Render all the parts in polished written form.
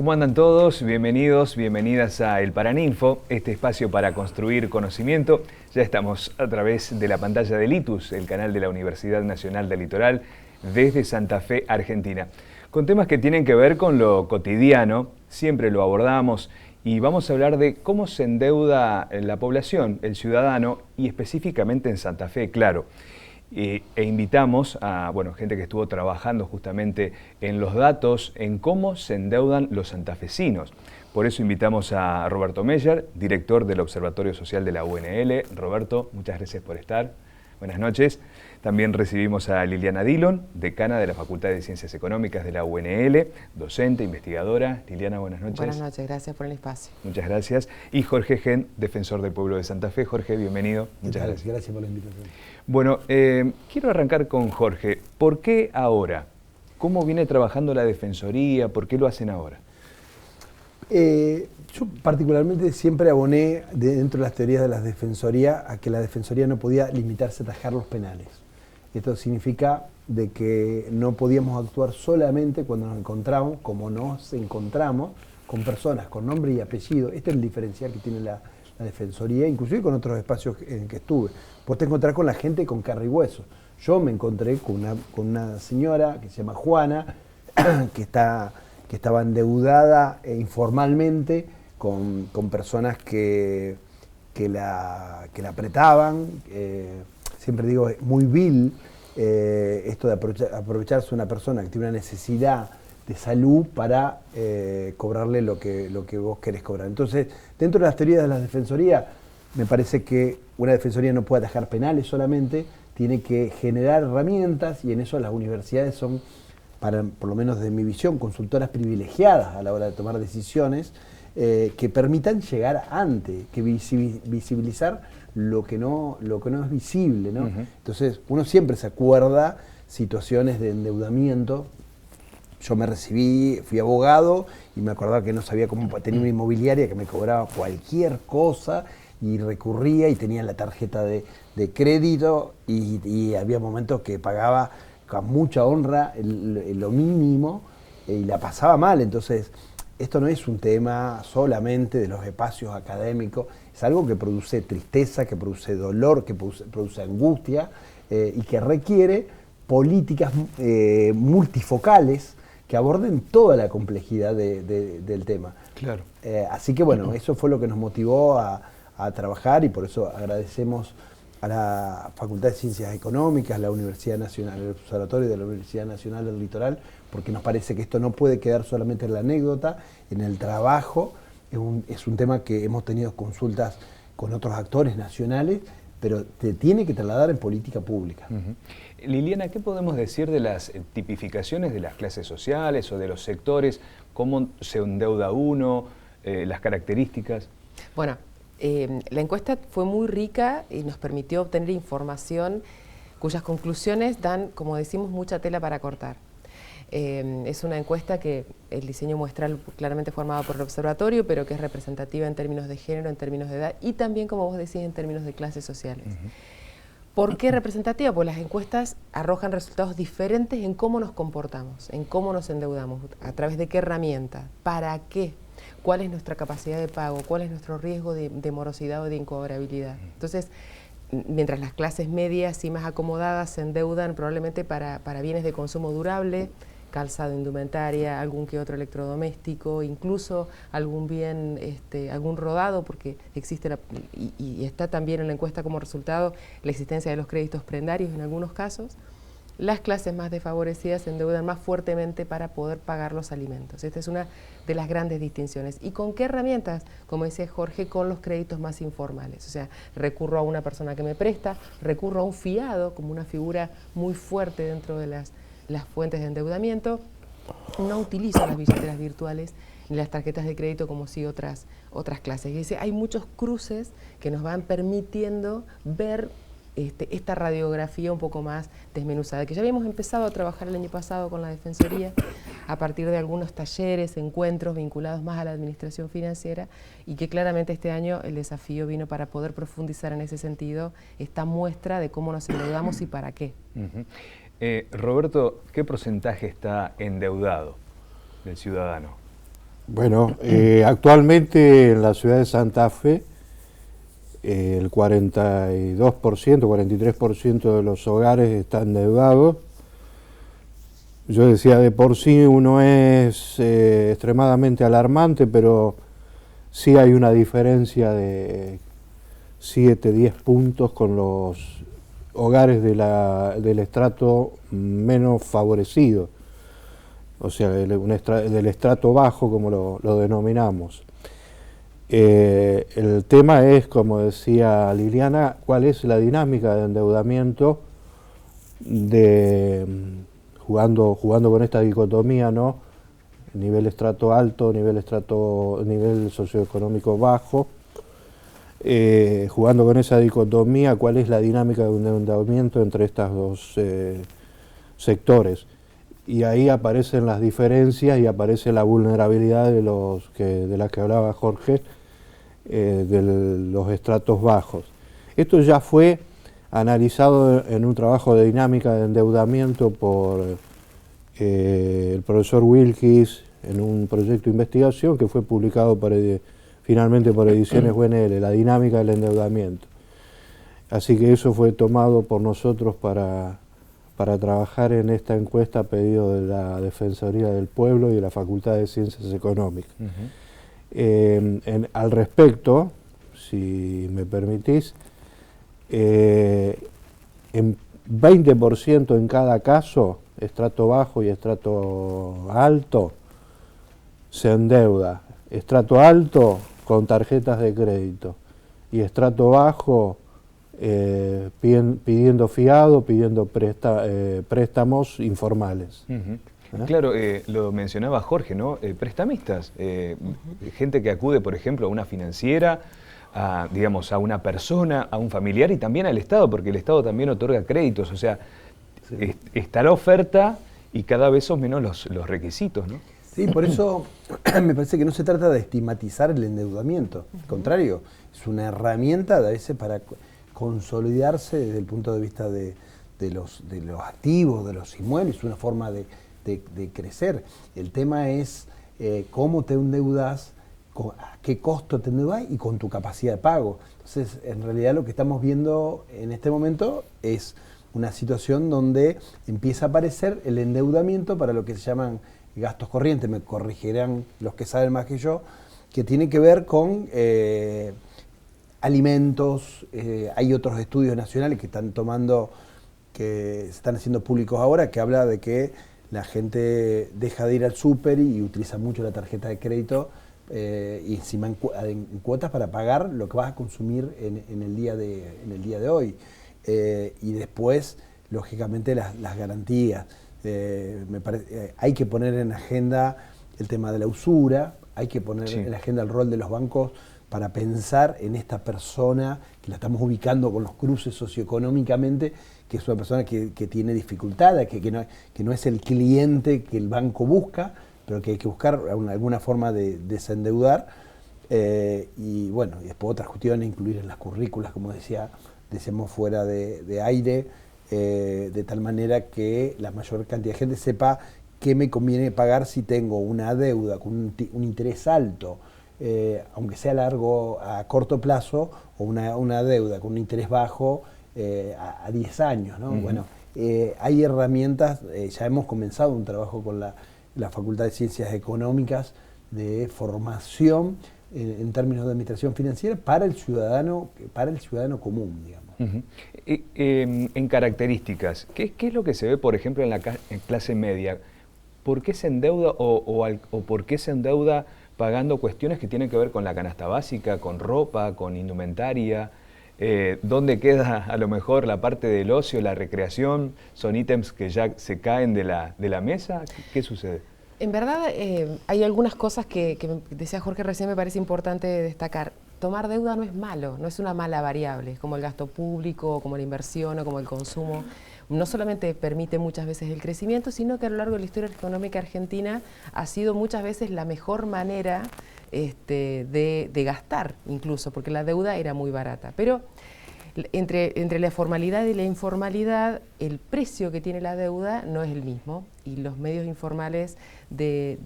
¿Cómo andan todos? Bienvenidos, bienvenidas a El Paraninfo, este espacio para construir conocimiento. Ya estamos a través de la pantalla de Litus, el canal de la Universidad Nacional del Litoral, desde Santa Fe, Argentina. Con temas que tienen que ver con lo cotidiano, siempre lo abordamos, y vamos a hablar de cómo se endeuda la población, el ciudadano, y específicamente en Santa Fe, claro. E invitamos a gente que estuvo trabajando justamente en los datos, en cómo se endeudan los santafesinos. Por eso invitamos a Roberto Meyer, director del Observatorio Social de la UNL. Roberto, muchas gracias por estar. Buenas noches. También recibimos a Liliana Dillon, decana de la Facultad de Ciencias Económicas de la UNL, docente, investigadora. Liliana, buenas noches. Buenas noches, gracias por el espacio. Muchas gracias. Y Jorge Gen, defensor del pueblo de Santa Fe. Jorge, bienvenido. Muchas gracias. Gracias por la invitación. Bueno, quiero arrancar con Jorge. ¿Por qué ahora? ¿Cómo viene trabajando la Defensoría? ¿Por qué lo hacen ahora? Yo particularmente siempre aboné dentro de las teorías de la Defensoría a que la Defensoría no podía limitarse a atajar los penales. Esto significa de que no podíamos actuar solamente cuando nos encontramos, como nos encontramos, con personas con nombre y apellido. Este es el diferencial que tiene la Defensoría, inclusive con otros espacios en que estuve. Vos te encontrás con la gente con carne y hueso. Yo me encontré con una señora que se llama Juana, que estaba endeudada informalmente con personas que la apretaban. Siempre digo, es muy vil esto de aprovecharse de una persona que tiene una necesidad de salud para cobrarle lo que vos querés cobrar. Entonces, dentro de las teorías de la Defensoría, me parece que una Defensoría no puede atajar penales solamente, tiene que generar herramientas, y en eso las universidades son, por lo menos de mi visión, consultoras privilegiadas a la hora de tomar decisiones que permitan llegar antes, que visibilizar lo que no es visible, ¿no? Entonces, uno siempre se acuerda situaciones de endeudamiento. Yo me recibí, fui abogado y me acordaba que no sabía cómo tenía una inmobiliaria que me cobraba cualquier cosa y recurría y tenía la tarjeta de crédito y había momentos que pagaba con mucha honra lo mínimo y la pasaba mal. Entonces, esto no es un tema solamente de los espacios académicos, es algo que produce tristeza, que produce dolor, que produce angustia y que requiere políticas multifocales que aborden toda la complejidad del tema. Claro. Así que bueno, eso fue lo que nos motivó a trabajar, y por eso agradecemos a la Facultad de Ciencias Económicas, la Universidad Nacional, el Observatorio de la Universidad Nacional del Litoral, porque nos parece que esto no puede quedar solamente en la anécdota, en el trabajo. Es un tema que hemos tenido consultas con otros actores nacionales, pero te tiene que trasladar en política pública. Liliana, ¿qué podemos decir de las tipificaciones de las clases sociales o de los sectores? ¿Cómo se endeuda uno? ¿Las características? Bueno, la encuesta fue muy rica y nos permitió obtener información cuyas conclusiones dan, como decimos, mucha tela para cortar. Es una encuesta que el diseño muestral claramente formado por el observatorio, pero que es representativa en términos de género, en términos de edad y también, como vos decís, en términos de clases sociales. ¿Por qué representativa? Pues las encuestas arrojan resultados diferentes en cómo nos comportamos, en cómo nos endeudamos, a través de qué herramienta, para qué, cuál es nuestra capacidad de pago, cuál es nuestro riesgo de morosidad o de incobrabilidad. Entonces, mientras las clases medias y más acomodadas se endeudan probablemente para bienes de consumo durable, calzado, indumentaria, algún que otro electrodoméstico, incluso algún bien, algún rodado, porque existe y está también en la encuesta como resultado la existencia de los créditos prendarios en algunos casos. Las clases más desfavorecidas se endeudan más fuertemente para poder pagar los alimentos. Esta es una de las grandes distinciones. ¿Y con qué herramientas? Como decía Jorge, con los créditos más informales. O sea, recurro a una persona que me presta, recurro a un fiado como una figura muy fuerte dentro de las fuentes de endeudamiento. No utilizo las billeteras virtuales ni las tarjetas de crédito como sí otras clases. Y dice, hay muchos cruces que nos van permitiendo ver esta radiografía un poco más desmenuzada, que ya habíamos empezado a trabajar el año pasado con la Defensoría a partir de algunos talleres, encuentros vinculados más a la administración financiera, y que claramente este año el desafío vino para poder profundizar en ese sentido esta muestra de cómo nos endeudamos y para qué. Roberto, ¿qué porcentaje está endeudado del ciudadano? Bueno, actualmente en la ciudad de Santa Fe, el 42%, 43% de los hogares están endeudados. Yo decía, de por sí uno es extremadamente alarmante, pero sí hay una diferencia de 7, 10 puntos con los hogares del estrato menos favorecido, o sea, del estrato bajo, como lo denominamos. El tema es, como decía Liliana, cuál es la dinámica de endeudamiento jugando con esta dicotomía, ¿no? Nivel estrato alto, nivel socioeconómico bajo, jugando con esa dicotomía, cuál es la dinámica de un endeudamiento entre estos dos sectores. Y ahí aparecen las diferencias y aparece la vulnerabilidad de la que hablaba Jorge, de los estratos bajos. Esto ya fue analizado en un trabajo de dinámica de endeudamiento por el profesor Wilkis en un proyecto de investigación que fue publicado finalmente por Ediciones UNL, la dinámica del endeudamiento. Así que eso fue tomado por nosotros para trabajar en esta encuesta a pedido de la Defensoría del Pueblo y de la Facultad de Ciencias Económicas. Al respecto, si me permitís, en 20% en cada caso, estrato bajo y estrato alto, se endeuda. Estrato alto con tarjetas de crédito y estrato bajo pidiendo fiado, pidiendo préstamos informales. Claro, lo mencionaba Jorge, ¿no? Prestamistas, gente que acude, por ejemplo, a una financiera, digamos, a una persona, a un familiar y también al Estado, porque el Estado también otorga créditos, o sea, sí, está la oferta y cada vez son menos los requisitos, ¿no? Sí, por eso me parece que no se trata de estigmatizar el endeudamiento, al contrario, es una herramienta a veces para consolidarse desde el punto de vista de los activos, de los inmuebles, es una forma de crecer. El tema es cómo te endeudas, a qué costo te endeudas y con tu capacidad de pago. Entonces, en realidad lo que estamos viendo en este momento es una situación donde empieza a aparecer el endeudamiento para lo que se llaman gastos corrientes, me corregirán los que saben más que yo, que tiene que ver con alimentos. Hay otros estudios nacionales que están que se están haciendo públicos ahora, que habla de que la gente deja de ir al súper y utiliza mucho la tarjeta de crédito y encima en cuotas para pagar lo que vas a consumir en el día de hoy. Y después, lógicamente, las garantías. Hay que poner en agenda el tema de la usura, hay que poner en agenda el rol de los bancos para pensar en esta persona que la estamos ubicando con los cruces socioeconómicamente, que es una persona que tiene dificultades, que no es el cliente que el banco busca, pero que hay que buscar alguna forma de desendeudar. Y bueno, y después otras cuestiones, incluir en las currículas, como decíamos fuera de aire, de tal manera que la mayor cantidad de gente sepa qué me conviene pagar si tengo una deuda con un interés alto, aunque sea a corto plazo, o una deuda con un interés bajo a 10 años, ¿no? Bueno, hay herramientas, ya hemos comenzado un trabajo con la Facultad de Ciencias Económicas de formación en términos de administración financiera para el ciudadano común, digamos. En características, ¿qué es lo que se ve, por ejemplo, en clase media? ¿Por qué se endeuda o por qué se endeuda pagando cuestiones que tienen que ver con la canasta básica, con ropa, con indumentaria? ¿Dónde queda a lo mejor la parte del ocio, la recreación? ¿Son ítems que ya se caen de la mesa? ¿Qué sucede? En verdad, hay algunas cosas que decía Jorge recién, me parece importante destacar. Tomar deuda no es malo, no es una mala variable, como el gasto público, como la inversión o como el consumo. No solamente permite muchas veces el crecimiento, sino que a lo largo de la historia económica argentina ha sido muchas veces la mejor manera de gastar, incluso, porque la deuda era muy barata. Pero Entre la formalidad y la informalidad, el precio que tiene la deuda no es el mismo, y los medios informales de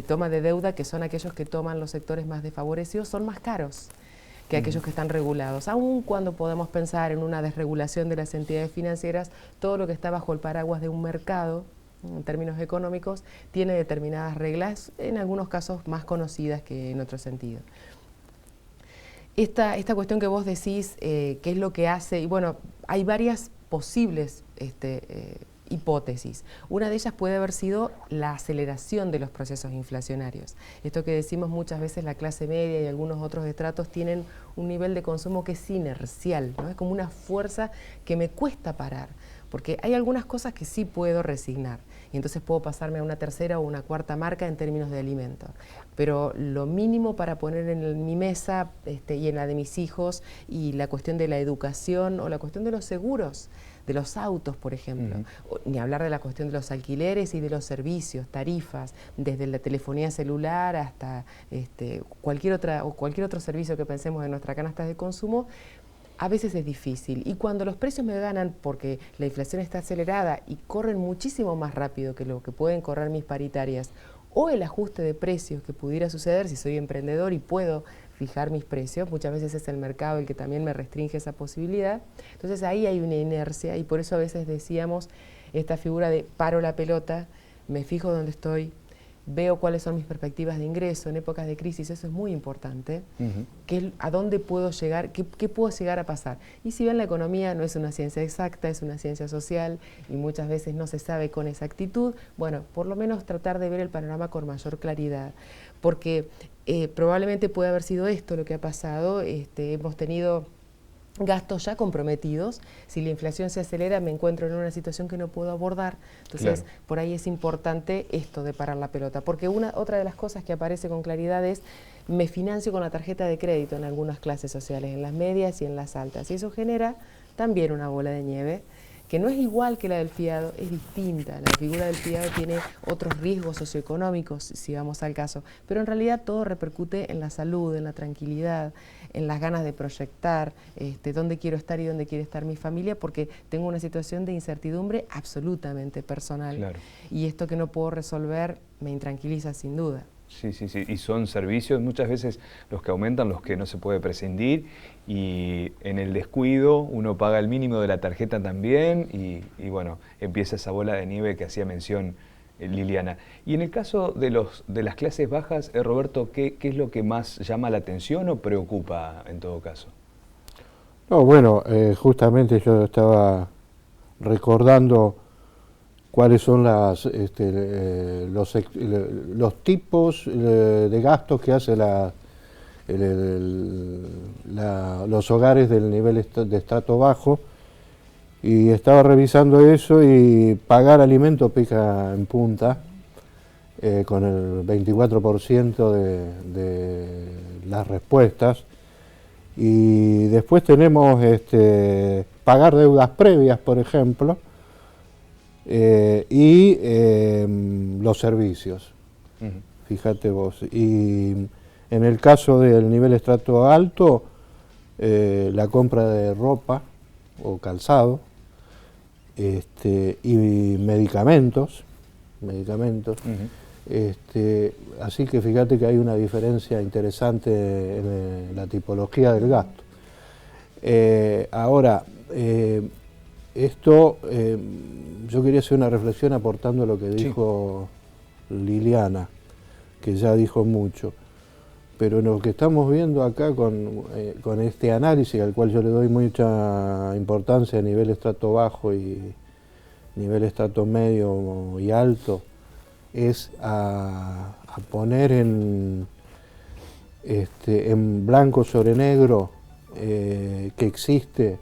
toma de deuda, que son aquellos que toman los sectores más desfavorecidos, son más caros que aquellos que están regulados. Aun cuando podemos pensar en una desregulación de las entidades financieras, todo lo que está bajo el paraguas de un mercado, en términos económicos, tiene determinadas reglas, en algunos casos más conocidas que en otro sentido. Esta cuestión que vos decís, qué es lo que hace, y bueno, hay varias posibles hipótesis. Una de ellas puede haber sido la aceleración de los procesos inflacionarios. Esto que decimos muchas veces, la clase media y algunos otros estratos tienen un nivel de consumo que es inercial, ¿no? Es como una fuerza que me cuesta parar, porque hay algunas cosas que sí puedo resignar, y entonces puedo pasarme a una tercera o una cuarta marca en términos de alimentos. Pero lo mínimo para poner en mi mesa y en la de mis hijos, y la cuestión de la educación o la cuestión de los seguros, de los autos, por ejemplo, ni hablar de la cuestión de los alquileres y de los servicios, tarifas, desde la telefonía celular hasta cualquier otro servicio que pensemos en nuestra canasta de consumo, a veces es difícil. Y cuando los precios me ganan porque la inflación está acelerada y corren muchísimo más rápido que lo que pueden correr mis paritarias, o el ajuste de precios que pudiera suceder si soy emprendedor y puedo fijar mis precios, muchas veces es el mercado el que también me restringe esa posibilidad. Entonces ahí hay una inercia, y por eso a veces decíamos esta figura de paro la pelota, me fijo dónde estoy, veo cuáles son mis perspectivas de ingreso en épocas de crisis. Eso es muy importante, a dónde puedo llegar, qué puedo llegar a pasar. Y si bien la economía no es una ciencia exacta, es una ciencia social y muchas veces no se sabe con exactitud, bueno, por lo menos tratar de ver el panorama con mayor claridad, porque probablemente puede haber sido esto lo que ha pasado. Hemos tenido gastos ya comprometidos. Si la inflación se acelera, me encuentro en una situación que no puedo abordar. Entonces, claro, por ahí es importante esto de parar la pelota, porque otra de las cosas que aparece con claridad es: me financio con la tarjeta de crédito en algunas clases sociales, en las medias y en las altas, y eso genera también una bola de nieve que no es igual que la del fiado, es distinta. La figura del fiado tiene otros riesgos socioeconómicos, si vamos al caso, pero en realidad todo repercute en la salud, en la tranquilidad, en las ganas de proyectar dónde quiero estar y dónde quiere estar mi familia, porque tengo una situación de incertidumbre absolutamente personal. Claro. Y esto que no puedo resolver me intranquiliza sin duda. Sí, sí, sí, y son servicios muchas veces los que aumentan, los que no se puede prescindir, y en el descuido uno paga el mínimo de la tarjeta también, y bueno, empieza esa bola de nieve que hacía mención Liliana. Y en el caso de las clases bajas, Roberto, ¿qué es lo que más llama la atención o preocupa en todo caso? No, bueno, justamente yo estaba recordando cuáles son los tipos de gastos que hace los hogares del nivel de estrato bajo, y estaba revisando eso, y pagar alimento pica en punta, con el 24% de las respuestas, y después tenemos pagar deudas previas, por ejemplo, y los servicios, fíjate vos. Y en el caso del nivel estrato alto, la compra de ropa o calzado, y medicamentos, así que fíjate que hay una diferencia interesante en la tipología del gasto. Ahora, yo quería hacer una reflexión aportando lo que dijo Liliana, que ya dijo mucho, pero lo que estamos viendo acá con este análisis, al cual yo le doy mucha importancia a nivel estrato bajo y nivel estrato medio y alto, es a poner en blanco sobre negro que existe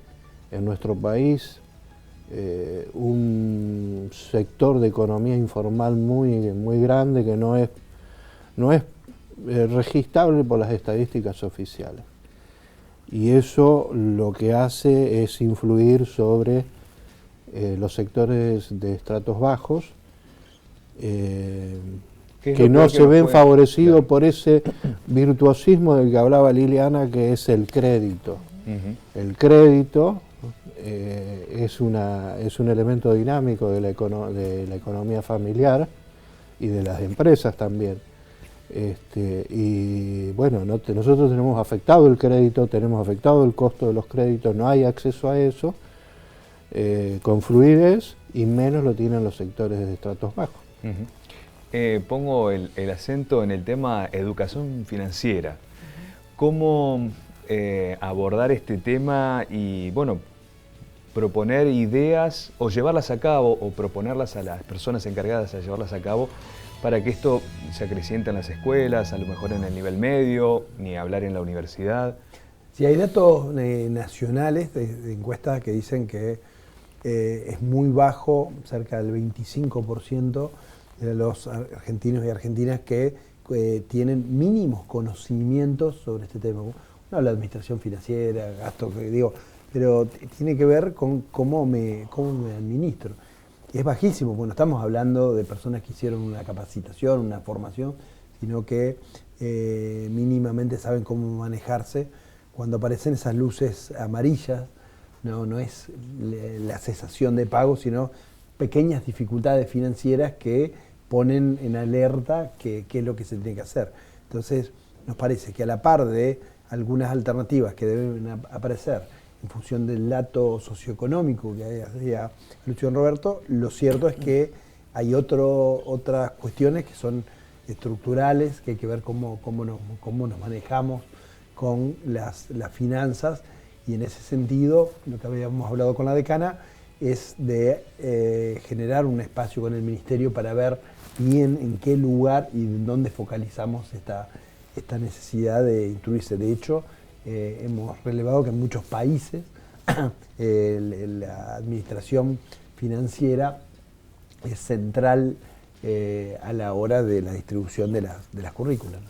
en nuestro país un sector de economía informal muy grande, que no es registrable por las estadísticas oficiales. Y eso lo que hace es influir sobre los sectores de estratos bajos, que no se ven favorecidos por ese virtuosismo del que hablaba Liliana, que es el crédito. El crédito es un elemento dinámico de la economía familiar y de las empresas también. Y bueno, nosotros tenemos afectado el crédito, tenemos afectado el costo de los créditos, no hay acceso a eso con fluidez, y menos lo tienen los sectores de estratos bajos. Pongo el acento en el tema educación financiera. ¿Cómo abordar este tema y, bueno, proponer ideas o llevarlas a cabo o proponerlas a las personas encargadas a llevarlas a cabo para que esto se acreciente en las escuelas, a lo mejor en el nivel medio, ni hablar en la universidad? Sí, hay datos nacionales de encuestas que dicen que es muy bajo, cerca del 25% de los argentinos y argentinas que tienen mínimos conocimientos sobre este tema. No, la administración financiera, gastos, pero tiene que ver con cómo me administro. Y es bajísimo, bueno, estamos hablando de personas que hicieron una capacitación, una formación, sino que mínimamente saben cómo manejarse. Cuando aparecen esas luces amarillas, no es la cesación de pago, sino pequeñas dificultades financieras que ponen en alerta qué es lo que se tiene que hacer. Entonces, nos parece que a la par de algunas alternativas que deben aparecer en función del dato socioeconómico que decía Luciano Roberto, lo cierto es que hay otras cuestiones que son estructurales, que hay que ver cómo nos manejamos con las finanzas, y en ese sentido, lo que habíamos hablado con la decana es de generar un espacio con el Ministerio para ver bien en qué lugar y en dónde focalizamos esta necesidad de instruirse. De hecho, hemos relevado que en muchos países la administración financiera es central a la hora de la distribución de las currículas.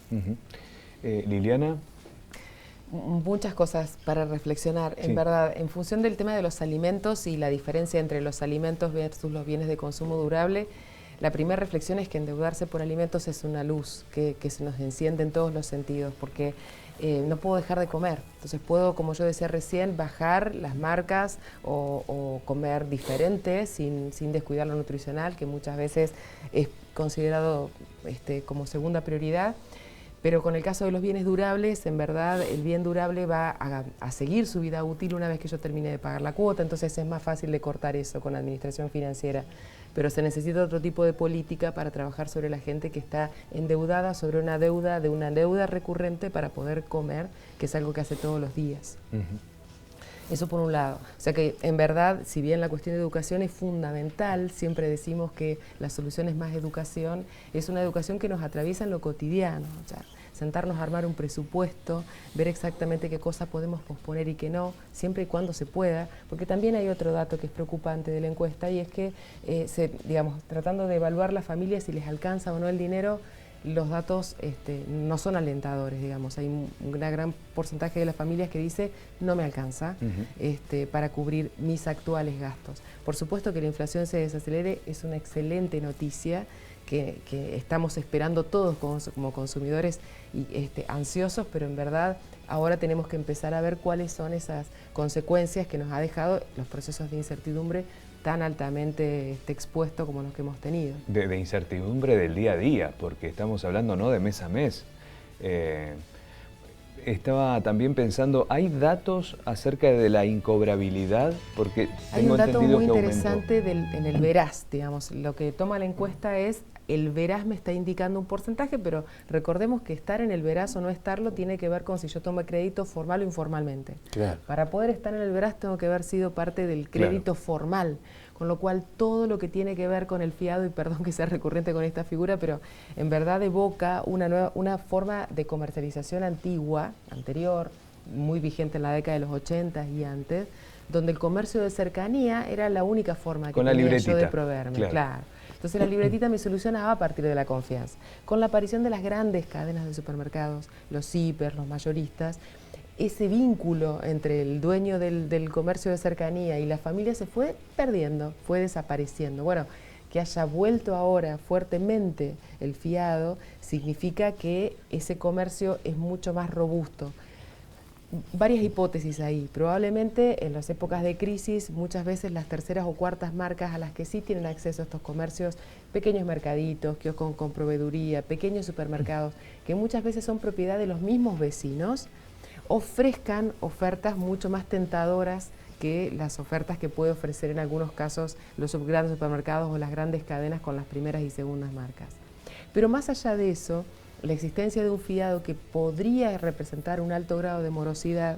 Liliana. Muchas cosas para reflexionar. Sí. En verdad, en función del tema de los alimentos y la diferencia entre los alimentos versus los bienes de consumo durable, la primera reflexión es que endeudarse por alimentos es una luz que se nos enciende en todos los sentidos, porque no puedo dejar de comer. Entonces puedo, como yo decía recién, bajar las marcas o comer diferente sin descuidar lo nutricional, que muchas veces es considerado como segunda prioridad. Pero con el caso de los bienes durables, en verdad el bien durable va a seguir su vida útil una vez que yo termine de pagar la cuota, entonces es más fácil de cortar eso con la administración financiera. Pero se necesita otro tipo de política para trabajar sobre la gente que está endeudada sobre una deuda recurrente para poder comer, que es algo que hace todos los días. Eso por un lado. O sea que en verdad, si bien la cuestión de educación es fundamental, siempre decimos que la solución es más educación, es una educación que nos atraviesa en lo cotidiano. O sea, sentarnos a armar un presupuesto, ver exactamente qué cosas podemos posponer y qué no, siempre y cuando se pueda, porque también hay otro dato que es preocupante de la encuesta, y es que, tratando de evaluar las familias si les alcanza o no el dinero, los datos no son alentadores, digamos. Hay un gran porcentaje de las familias que dice no me alcanza para cubrir mis actuales gastos. Por supuesto que la inflación se desacelere es una excelente noticia que estamos esperando todos como consumidores y ansiosos, pero en verdad ahora tenemos que empezar a ver cuáles son esas consecuencias que nos ha dejado los procesos de incertidumbre tan altamente expuesto como los que hemos tenido. De incertidumbre del día a día, porque estamos hablando no de mes a mes. Estaba también pensando, ¿hay datos acerca de la incobrabilidad? Porque hay un dato muy interesante en el veraz, digamos. Lo que toma la encuesta es, el veraz me está indicando un porcentaje, pero recordemos que estar en el veraz o no estarlo tiene que ver con si yo tomo crédito formal o informalmente. Claro. Para poder estar en el veraz tengo que haber sido parte del crédito formal, con lo cual todo lo que tiene que ver con el fiado, y perdón que sea recurrente con esta figura, pero en verdad evoca una forma de comercialización anterior, muy vigente en la década de los 80 y antes, donde el comercio de cercanía era la única forma que tenía yo de proveerme. Claro. Entonces la libretita me solucionaba a partir de la confianza. Con la aparición de las grandes cadenas de supermercados, los hiper, los mayoristas, ese vínculo entre el dueño del comercio de cercanía y la familia se fue perdiendo, fue desapareciendo. Bueno, que haya vuelto ahora fuertemente el fiado significa que ese comercio es mucho más robusto. varias hipótesis ahí. Probablemente en las épocas de crisis, muchas veces las terceras o cuartas marcas a las que sí tienen acceso a estos comercios, pequeños mercaditos, kioscos con proveeduría, pequeños supermercados, que muchas veces son propiedad de los mismos vecinos, ofrezcan ofertas mucho más tentadoras que las ofertas que puede ofrecer en algunos casos los grandes supermercados o las grandes cadenas con las primeras y segundas marcas. Pero más allá de eso, la existencia de un fiado que podría representar un alto grado de morosidad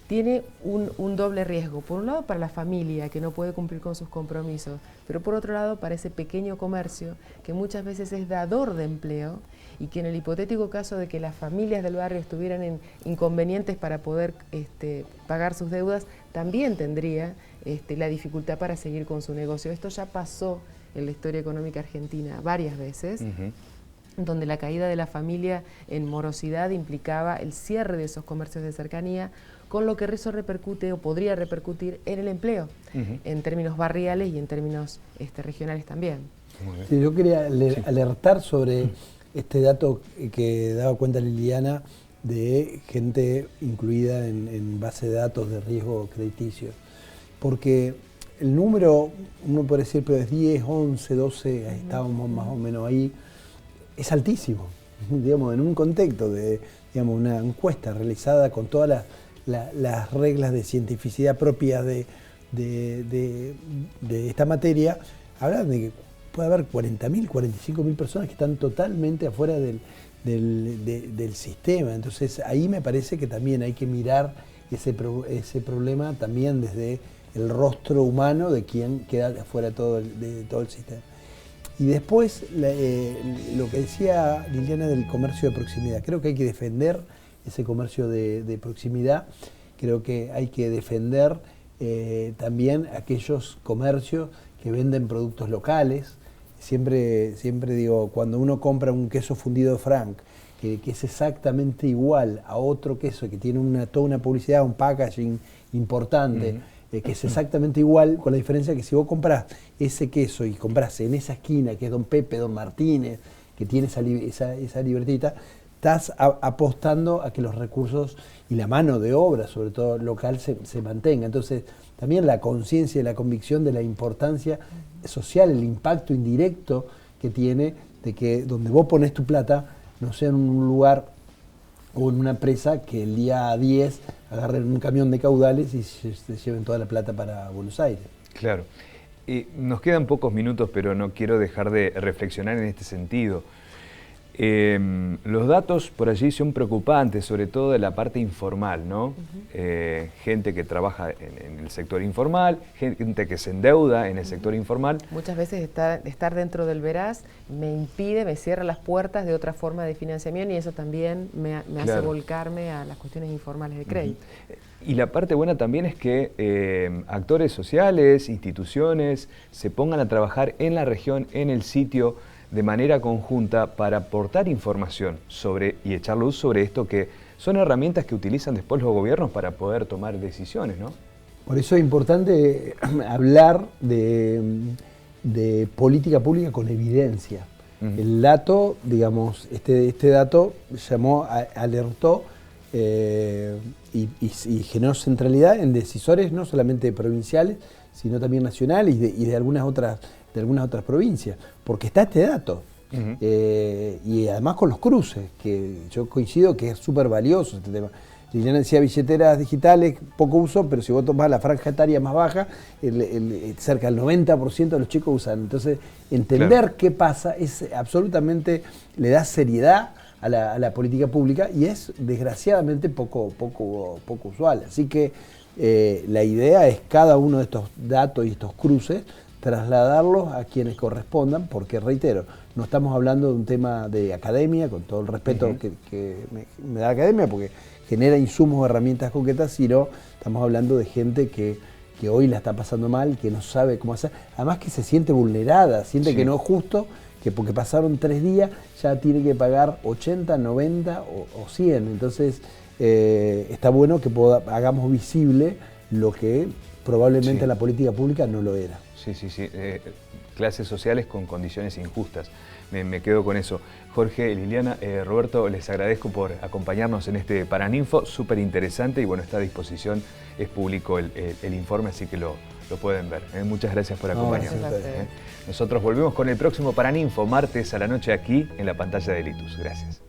tiene un doble riesgo. Por un lado, para la familia, que no puede cumplir con sus compromisos, pero por otro lado, para ese pequeño comercio, que muchas veces es dador de empleo y que en el hipotético caso de que las familias del barrio estuvieran en inconvenientes para poder pagar sus deudas, también tendría la dificultad para seguir con su negocio. Esto ya pasó en la historia económica argentina varias veces, donde la caída de la familia en morosidad implicaba el cierre de esos comercios de cercanía, con lo que eso repercute o podría repercutir en el empleo, en términos barriales y en términos regionales también. Sí, yo quería alertar sobre este dato que daba cuenta Liliana de gente incluida en base de datos de riesgo crediticio, porque el número, uno puede decir, pero es 10, 11, 12, estábamos más o menos ahí, es altísimo, digamos, en un contexto de, digamos, una encuesta realizada con todas las reglas de cientificidad propias de esta materia, hablan de que puede haber 40.000, 45.000 personas que están totalmente afuera del sistema. Entonces ahí me parece que también hay que mirar ese problema también desde el rostro humano de quien queda afuera de todo el sistema. Y después, lo que decía Liliana del comercio de proximidad, creo que hay que defender ese comercio de proximidad, creo que hay que defender también aquellos comercios que venden productos locales. Siempre digo, cuando uno compra un queso fundido de Frank, que es exactamente igual a otro queso que tiene toda una publicidad, un packaging importante, que es exactamente igual, con la diferencia que si vos comprás ese queso y comprás en esa esquina, que es Don Pepe, Don Martínez, que tiene esa libretita, estás apostando a que los recursos y la mano de obra, sobre todo local, se mantenga. Entonces, también la conciencia y la convicción de la importancia social, el impacto indirecto que tiene de que donde vos ponés tu plata no sea en un lugar o en una empresa que el día 10 agarren un camión de caudales y se lleven toda la plata para Buenos Aires. Claro. Nos quedan pocos minutos, pero no quiero dejar de reflexionar en este sentido. Los datos por allí son preocupantes, sobre todo de la parte informal, ¿no? Gente que trabaja en el sector informal, gente que se endeuda en el sector informal. Muchas veces estar dentro del veraz me cierra las puertas de otra forma de financiamiento y eso también me hace volcarme a las cuestiones informales de crédito. Y la parte buena también es que actores sociales, instituciones, se pongan a trabajar en la región, en el sitio, de manera conjunta para aportar información y echar luz sobre esto, que son herramientas que utilizan después los gobiernos para poder tomar decisiones, ¿no? Por eso es importante hablar de política pública con evidencia. El dato, digamos, este dato alertó y generó centralidad en decisores no solamente provinciales, sino también nacionales y de algunas otras provincias, porque está este dato. Y además con los cruces, que yo coincido que es súper valioso este tema. Liliana decía billeteras digitales, poco uso, pero si vos tomás la franja etaria más baja, cerca del 90% de los chicos usan. Entonces, entender qué pasa es absolutamente, le da seriedad a la política pública y es desgraciadamente poco usual. Así que la idea es cada uno de estos datos y estos cruces trasladarlos a quienes correspondan, porque reitero, no estamos hablando de un tema de academia, con todo el respeto que me da la academia, porque genera insumos o herramientas concretas, sino estamos hablando de gente que hoy la está pasando mal, que no sabe cómo hacer, además que se siente vulnerada, siente que no es justo, que porque pasaron 3 días ya tiene que pagar 80, 90 o 100, entonces está bueno que hagamos visible lo que probablemente Sí. la política pública no lo era. Sí, sí, sí. Clases sociales con condiciones injustas. Me quedo con eso. Jorge, Liliana, Roberto, les agradezco por acompañarnos en este Paraninfo, súper interesante y bueno, está a disposición, es público el informe, así que lo pueden ver. Muchas gracias por acompañarnos. gracias a ustedes. Nosotros volvemos con el próximo Paraninfo, martes a la noche aquí en la pantalla de Litus. Gracias.